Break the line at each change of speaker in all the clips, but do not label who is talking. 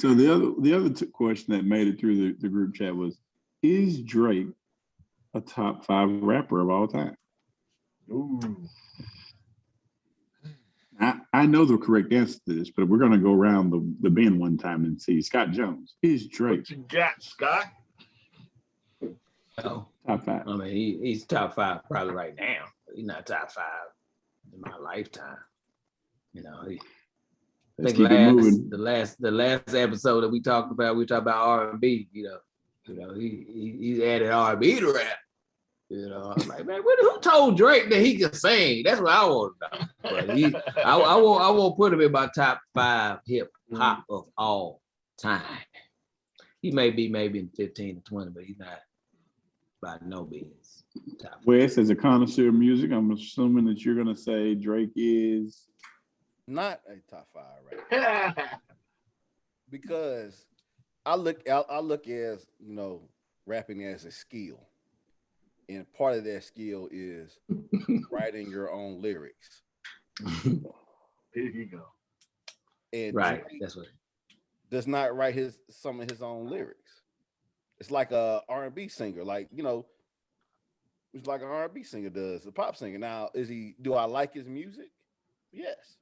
So the other question that made it through the group chat was, is Drake a top 5 rapper of all time?
Ooh.
I know the correct answer to this, but we're going to go around the bend one time and see. Scott Jones, is Drake.
What you got, Scott?
No.
Top 5.
I mean, he's top 5 probably right now. He's not top 5 in my lifetime. You know, I think the last episode that we talked about R&B. You know, he's added R&B to rap. You know, I was like, man, who told Drake that he can sing? That's what I want to know. But I won't put him in my top 5 hip hop of all time. He may be maybe in 15 to 20, but he's not by no means top 5.
Wes, as a connoisseur of music, I'm assuming that you're going to say Drake is
not a top 5 right now. Because I look as, you know, rapping as a skill. And part of that skill is writing your own lyrics.
Here you go.
And
right,
Drake
that's what.
Does not write some of his own lyrics. It's like a R&B singer, like, you know, it's like an R&B singer does, a pop singer. Now, do I like his music? Yes.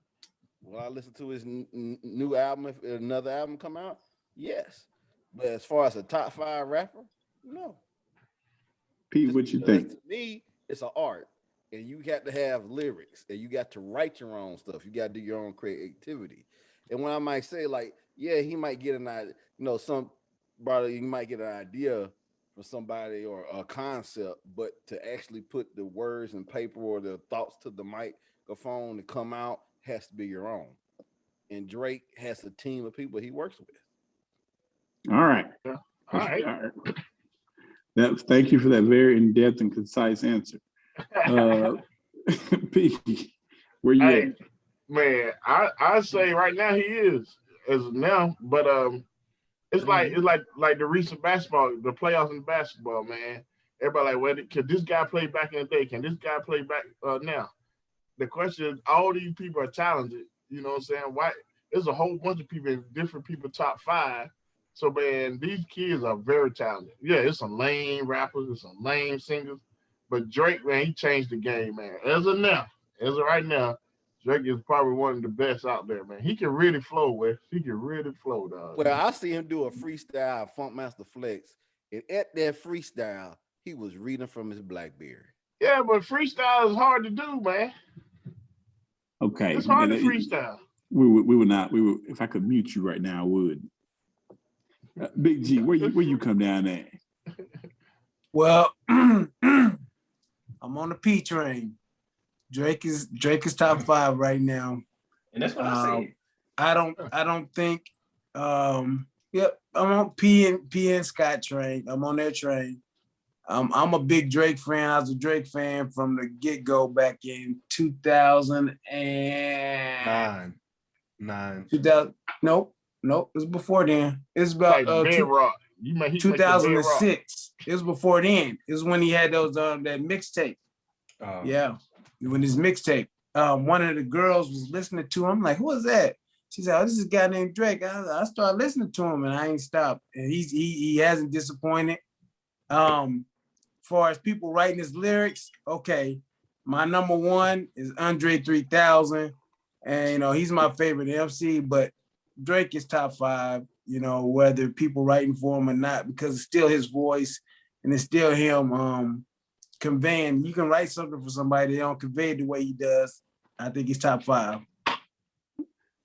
Will I listen to his new album if another album come out? Yes. But as far as a top 5 rapper, no.
Pete, what you think?
To me, it's an art, and you got to have lyrics, and you got to write your own stuff. You got to do your own creativity. And when I might say, like, yeah, he might get an idea, you know, you might get an idea from somebody or a concept, but to actually put the words in paper or the thoughts to the microphone to come out has to be your own. And Drake has a team of people he works with.
All right.
Yeah. All right.
Thank you for that very in-depth and concise answer. Pete, where you at?
Man, I say right now he is as of now, but it's like the recent basketball, the playoffs in basketball, man. Everybody like, well, can this guy play back in the day? Can this guy play back now? The question is, all these people are talented. You know what I'm saying? Why? There's a whole bunch of people, different people, top 5. So, man, these kids are very talented. Yeah, it's some lame rappers, it's some lame singers. But Drake, man, he changed the game, man. As of right now, Drake is probably one of the best out there, man. He can really flow, Wes. He can really flow, dog.
Well, I see him do a freestyle Funkmaster Flex, and at that freestyle, he was reading from his BlackBerry.
Yeah, but freestyle is hard to do, man.
Okay.
It's hard to freestyle.
We would not. If I could mute you right now, I would. Big G, where you come down at?
Well, I'm on the P train. Drake is top 5 right now.
And that's what I said.
I don't think yep, I'm on P and Scott train. I'm on that train. I'm a big Drake fan. I was a Drake fan from the get-go back in 2009. 2000, nope, it was before then. It's about
like
2006. It was before then. It was when he had those that mixtape. Yeah, when his mixtape. One of the girls was listening to him. I'm like, who is that? She said, oh, this is a guy named Drake. I started listening to him and I ain't stopped. And he hasn't disappointed. As far as people writing his lyrics, okay, my number 1 is Andre 3000. And, you know, he's my favorite MC, but Drake is top 5, you know, whether people writing for him or not, because it's still his voice and it's still him conveying. You can write something for somebody, they don't convey it the way he does. I think he's top 5.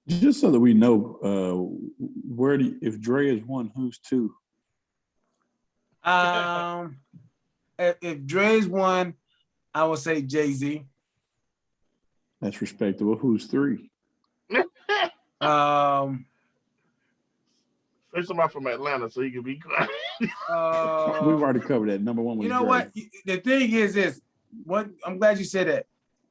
Just so that we know, if Dre is 1, who's 2?
If Dre's 1, I would say Jay-Z.
That's respectable. Who's 3?
Say somebody from Atlanta so you can be quiet.
We've already covered that. Number 1 was
you know
Dre.
what? The thing is this. I'm glad you said that.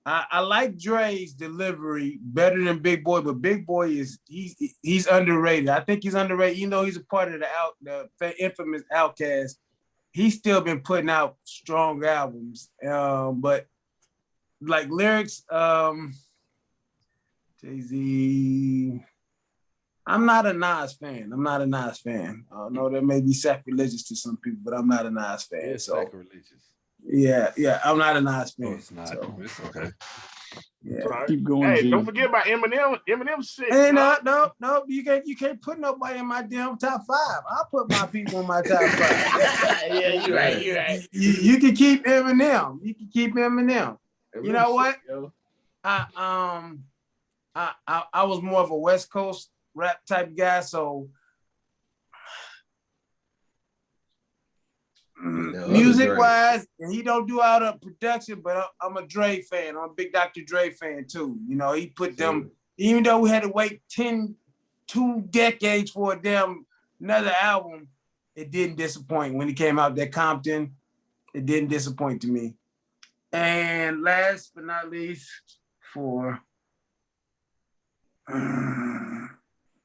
I like Dre's delivery better than Big Boy, but Big Boy he's underrated. I think he's underrated. You know, he's a part of the infamous Outkast. He's still been putting out strong albums, but like lyrics, Jay-Z. I'm not a Nas fan. I know that may be sacrilegious to some people, but I'm not a Nas fan.
It's
so
sacrilegious.
Yeah, I'm not a Nas fan.
It's not.
So,
It's okay.
yeah.
Keep going,
Hey,
G.
don't forget about Eminem. Eminem's sick.
Hey, no. You can't put nobody in my damn top 5. I'll put my people in my top 5.
Yeah, you're right.
You can keep Eminem. You know what?
Yo.
I was more of a West Coast rap type guy, so music wise, and he don't do all the production, but I'm a Dre fan. I'm a big Dr. Dre fan too. You know, he put them, even though we had to wait 2 decades for a damn another album, it didn't disappoint. When he came out, that Compton, it didn't disappoint to me. And last but not least, for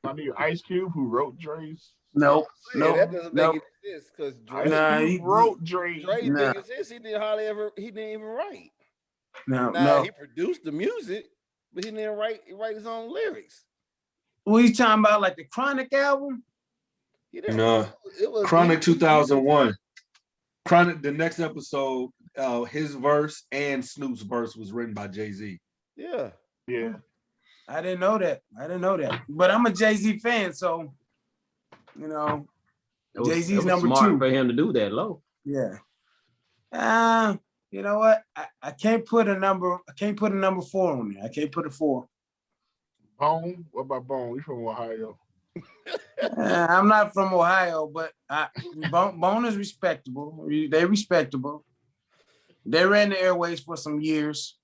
I need Ice Cube, who wrote Dre's.
Nope.
That doesn't make any sense because Dre
He wrote Dre.
Dre's biggest hits, he didn't even write.
No.
He produced the music, but he didn't write his own lyrics.
What are you talking about, like the Chronic album?
No, Chronic 2001. Chronic, the next episode, his verse and Snoop's verse was written by Jay-Z.
Yeah.
I didn't know that. But I'm a Jay-Z fan, so you know, Jay-Z's number
smart
2
for him to do that low.
Yeah. You know what? I can't put a number 4 on there. I can't put a 4.
Bone? What about Bone? You from Ohio?
I'm not from Ohio, but Bone is respectable. They're respectable. They ran the airways for some years.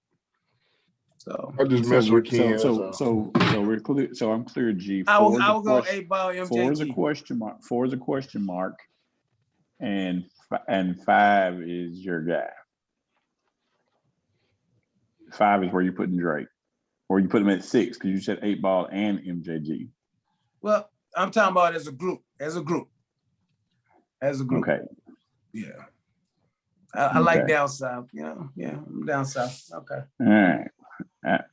So
I just mess with Ken.
So we're clear. So I'm clear, G.
I will go 8-ball MJG.
4 is a question mark. 4 is a question mark, and 5 is your guy. 5 is where you putting Drake, or you put him at 6 because you said 8-ball and MJG.
Well, I'm talking about as a group.
Okay.
Yeah. I like down south. Yeah, I'm down south. Okay.
All right.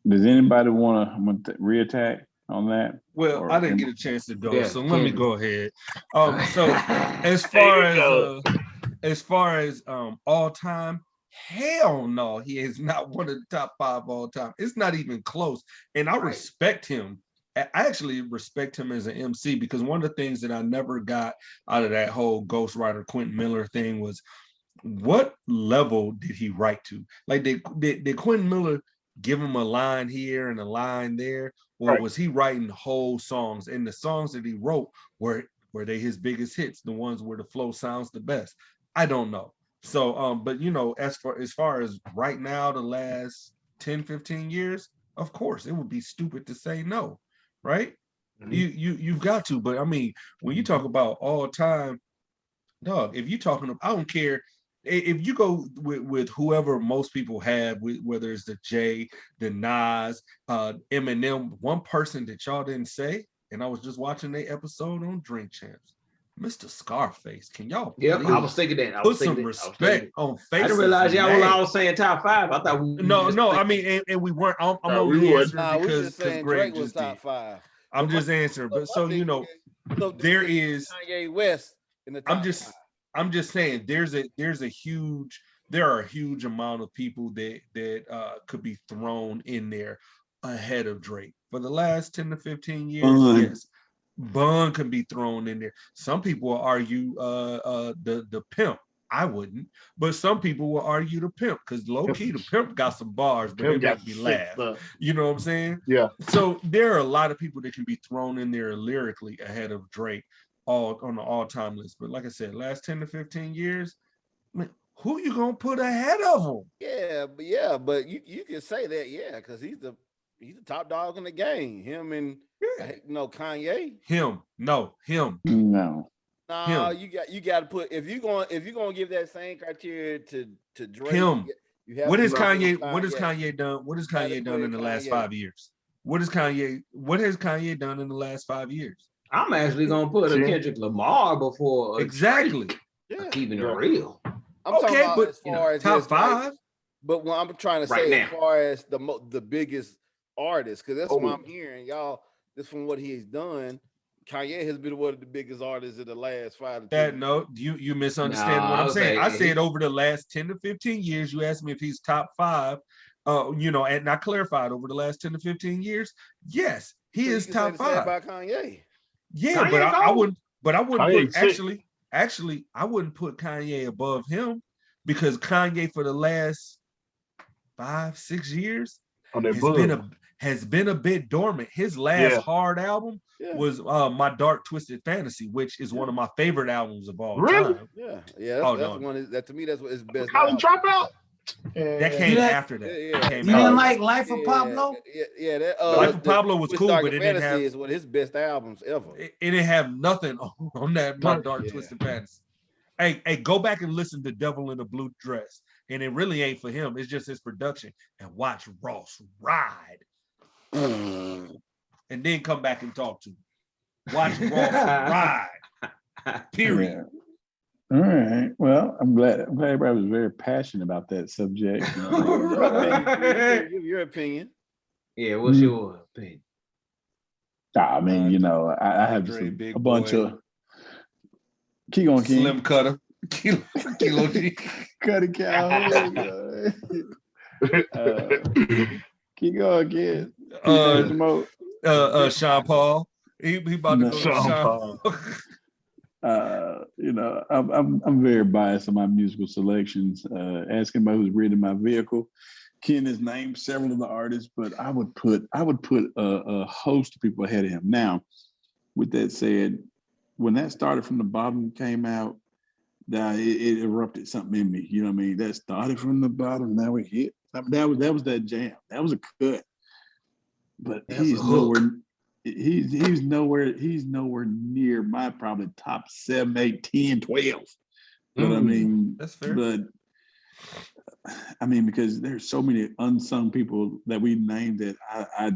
Does anybody want to reattack on that?
Well, I didn't get a chance to go, so let me go ahead. So as far as all time, hell no, he is not one of the top 5 all time. It's not even close. And I respect him. I actually respect him as an MC because one of the things that I never got out of that whole ghostwriter Quentin Miller thing was what level did he write to? Like did Quentin Miller give him a line here and a line there, or was he writing whole songs? And the songs that he wrote were they his biggest hits, the ones where the flow sounds the best? I don't know. So but you know, as far as right now, the last 10-15 years, of course it would be stupid to say no, right? You've got to. But I mean, when you talk about all time, dog, if you're talking about, I don't care if you go with whoever most people have, whether it's the Jay, the Nas, Eminem, one person that y'all didn't say, and I was just watching the episode on Drink Champs, Mr. Scarface. Can y'all?
Yep, I was thinking that.
Put some respect on face.
I didn't realize y'all were all saying top 5. I thought
no. I mean, and we weren't. I'm only answering because
Drake was top 5.
I'm just answering, but so you know, there is
Kanye West in the top 5.
I'm just saying there are a huge amount of people that could be thrown in there ahead of Drake. For the last 10 to 15 years, yes, Bun can be thrown in there. Some people will argue the Pimp. I wouldn't, but some people will argue the Pimp because low key the Pimp got some bars, but they got to be laughed. You know what I'm saying?
Yeah.
So there are a lot of people that can be thrown in there lyrically ahead of Drake, all on the all-time list. But like I said, last 10 to 15 years, man, who you gonna put ahead of him?
But you can say that, because he's the top dog in the game. Him and Kanye.
Him.
No.
No, you got to put if you're gonna give that same criteria to Drake.
Him. What has Kanye done? What has Kanye done in the last 5 years? What has Kanye done in the last 5 years?
I'm actually gonna put a Kendrick Lamar before
exactly.
Keeping it real.
I'm talking about as far as
top 5.
But what I'm trying to say, as far as the biggest artist, because that's what I'm hearing, y'all. This from what he's done. Kanye has been one of the biggest artists in the last 5 to 10
That
years.
no, you misunderstand what I'm saying. I said over the last 10 to 15 years, you asked me if he's top 5. And I clarified over the last 10 to 15 years, yes, he is top 5
about Kanye.
Yeah,
Kanye
but I wouldn't
Kanye
put actually I wouldn't put Kanye above him because Kanye for the last 5-6 years has been a bit dormant. His last hard album was My Dark Twisted Fantasy, which is one of my favorite albums of all time.
Yeah. That's one that to me that's what his best.
College Dropout.
That came after that.
You didn't like Life of Pablo?
That
Life of Pablo was cool, but it didn't have.
Is one of his best albums ever.
It didn't have nothing on that My Dark Twisted Fantasy. Hey, go back and listen to Devil in a Blue Dress, and it really ain't for him. It's just his production. And watch Ross ride, and then come back and talk to him. Watch Ross ride. Period.
Yeah. All right. Well, I'm glad everybody was very passionate about that subject.
Give your opinion.
Yeah, what's your opinion?
I mean, I have just a bunch of. Keep going, King.
Slim Cutter. Kilo G.
Cutty cow. Keep going, kid.
Sean Paul. He about to go to Sean Paul.
I'm very biased on my musical selections. Asking about who's reading my vehicle. Ken has named several of the artists, but I would put a host of people ahead of him. Now, with that said, when that started from the bottom came out, it erupted something in me. You know what I mean? That started from the bottom. Now we hit. That was that jam. That was a cut. But he's nowhere. He's nowhere near my probably top 7, 8, 10, 12. But I mean,
that's fair.
But I mean, because there's so many unsung people that we named that I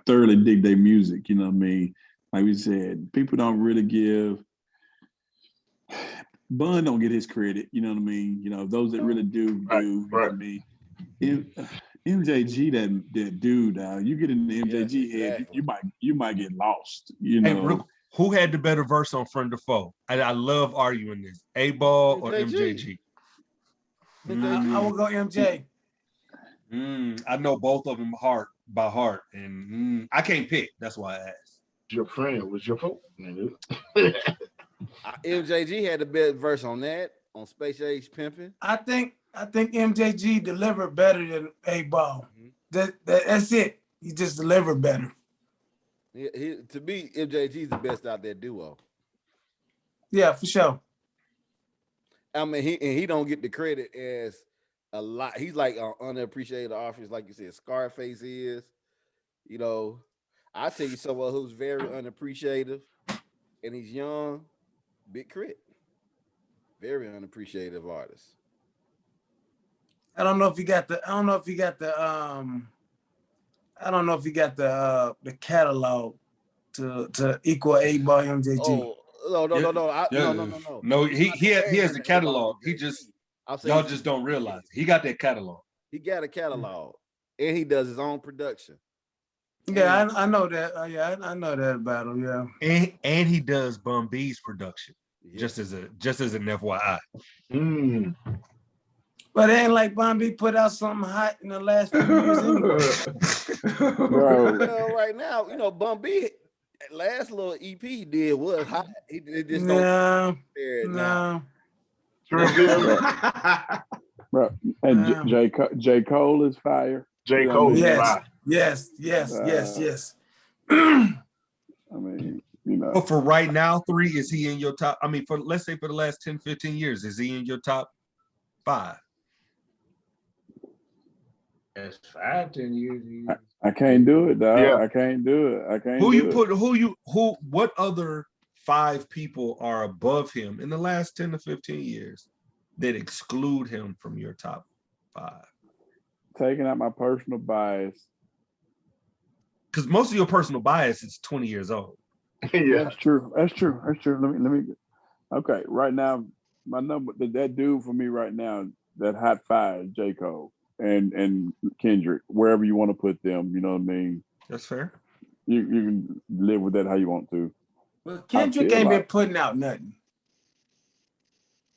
thoroughly dig their music. You know what I mean? Like we said, people don't really give. Bun don't get his credit. You know what I mean? Those that really do.
Right.
You know what I mean? MJG, that dude, you get in the MJG head, you might get lost.
Hey, who had the better verse on Friend or Foe? I love arguing this. A-Ball or MJG?
I will go MJ.
I know both of them by heart, and I can't pick. That's why I asked.
Your friend was your fault.
MJG had the best verse on that, on Space Age Pimpin'.
I think MJG delivered better than A-Ball. That's it. He just delivered better.
To me, MJG's the best out there duo.
Yeah, for sure.
I mean, he don't get the credit as a lot. He's like an unappreciated artist, like you said. Scarface is. I tell you someone who's very unappreciative, and he's young. Big Crit. Very unappreciative artist.
I don't know if he got the catalog to equal A-Ball MJG.
Oh, no.
No, he has the catalog. Y'all just don't realize it. He got that catalog.
He got a catalog, and he does his own production.
Yeah, I know that. I know that about him. Yeah,
and he does Bun B's production. Yeah. Just as an FYI.
But it ain't like Bun B put out something hot in the last few years anyway.
Well, right now, Bun B last little EP he did was hot. He just
no.
Bro, and J. Cole is fire.
J. Cole is fire.
Yes.
I mean,
But for right now, 3, is he in your top? I mean, let's say for the last 10, 15 years, is he in your top 5?
That's 5, 10 years.
I can't do it, dog.
Yeah.
I can't do it.
What other 5 people are above him in the last 10 to 15 years that exclude him from your top 5?
Taking out my personal bias.
Because most of your personal bias is 20 years old.
Yeah,
That's true. Let me. Okay, right now, my number, that dude for me right now, that hot 5, J. Cole and Kendrick, wherever you want to put them. You know what I mean?
That's fair.
you can live with that how you want to.
Well, Kendrick ain't been putting out nothing.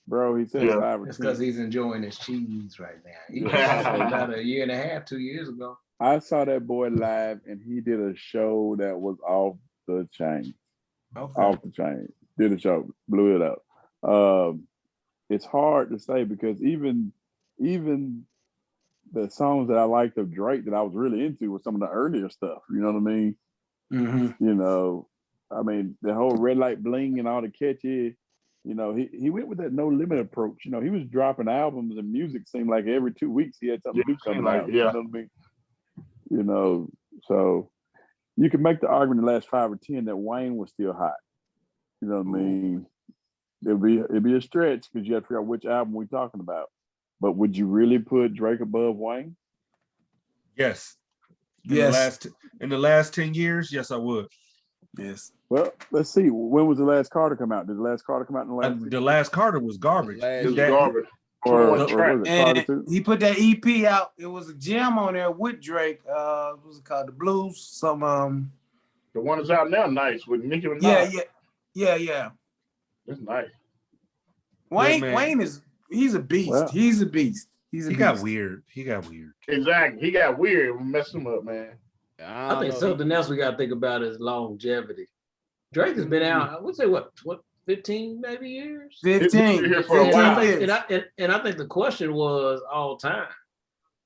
Bro, he said 5 or 10.
It's because he's enjoying his cheese right now. He was about a year and a half, 2 years ago.
I saw that boy live, and he did a show that was off the chain.
Okay.
Off the chain. Did a show, blew it up. It's hard to say because even the songs that I liked of Drake that I was really into was some of the earlier stuff. You know what I mean?
Mm-hmm.
You know, I mean, the whole Red Light Bling and all the catchy, you know, he went with that no limit approach. You know, he was dropping albums and music seemed like every 2 weeks he had something new coming out.
Yeah.
You know what I mean? You know, so you can make the argument the last 5 or 10 that Wayne was still hot. You know what I mean? It'd be a stretch because you have to figure out which album we're talking about. But would you really put Drake above Wayne?
Yes. In the last 10 years, yes, I would.
Yes.
Well, let's see. When was the last Carter come out? Did the last Carter come out in the last?
The last Carter was garbage.
It was garbage.
Or was it Carter too?
He put that EP out. It was a jam on there with Drake. What was it called? The Blues. Some
The one that's out now, nice with Nicki Minaj.
Yeah.
It's nice.
Wayne he's a beast.
Well,
he's a beast.
He got weird.
Exactly. He got weird. We messed him up, man.
I think something else we got to think about is longevity. Drake has been out, I would say, what 15 maybe years?
15.
Here for a while.
And I think the question was all time.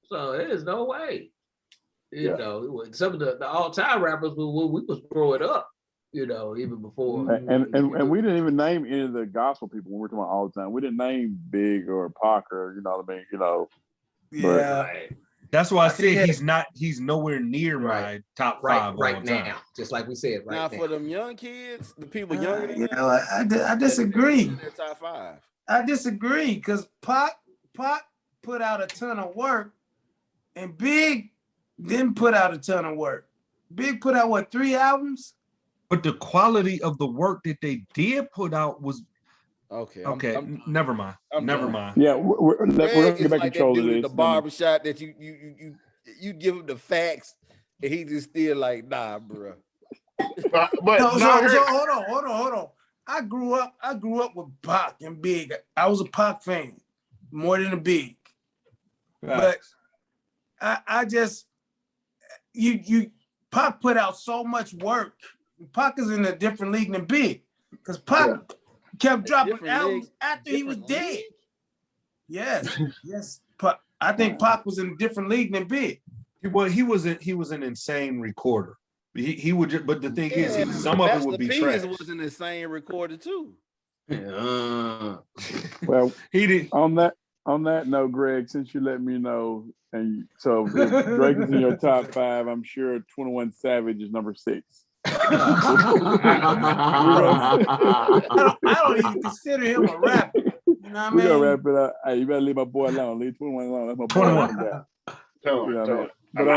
So there's no way. You know, some of the all-time rappers we was growing up, you know, even before.
And we didn't even name any of the gospel people when we're talking about all the time. We didn't name Big or Pac or, you know what I mean, you know.
Yeah.
That's why I said he's nowhere near my top 5
right now. Just like we said, right now.
For them young kids, the people younger than
I disagree.
Their top 5.
I disagree because Pac put out a ton of work and Big didn't put out a ton of work. Big put out 3 albums?
But the quality of the work that they did put out was okay. Never mind.
Yeah, we're gonna get back
like
control of this.
The barbershop that you give him the facts and he just still like, nah, bro.
But
hold on. I grew up with Pac and Big. I was a Pac fan more than a Big. But I just Pac put out so much work. Pac is in a different league than Big because Pac kept dropping albums after he was dead. Yes. I think Pac was in a different league than Big.
Well, he was an insane recorder. He would just, but the thing is, some of it would be trash.
Was an insane recorder too.
Well,
he did.
On that note, Greg, since you let me know, and so if Drake is in your top 5, I'm sure 21 Savage is number 6.
I don't even consider him a rapper. You know what I mean?
We're gonna wrap it up. Hey, you better leave my boy alone. Leave 21 alone. That's my boy.
21.
Tell him.
But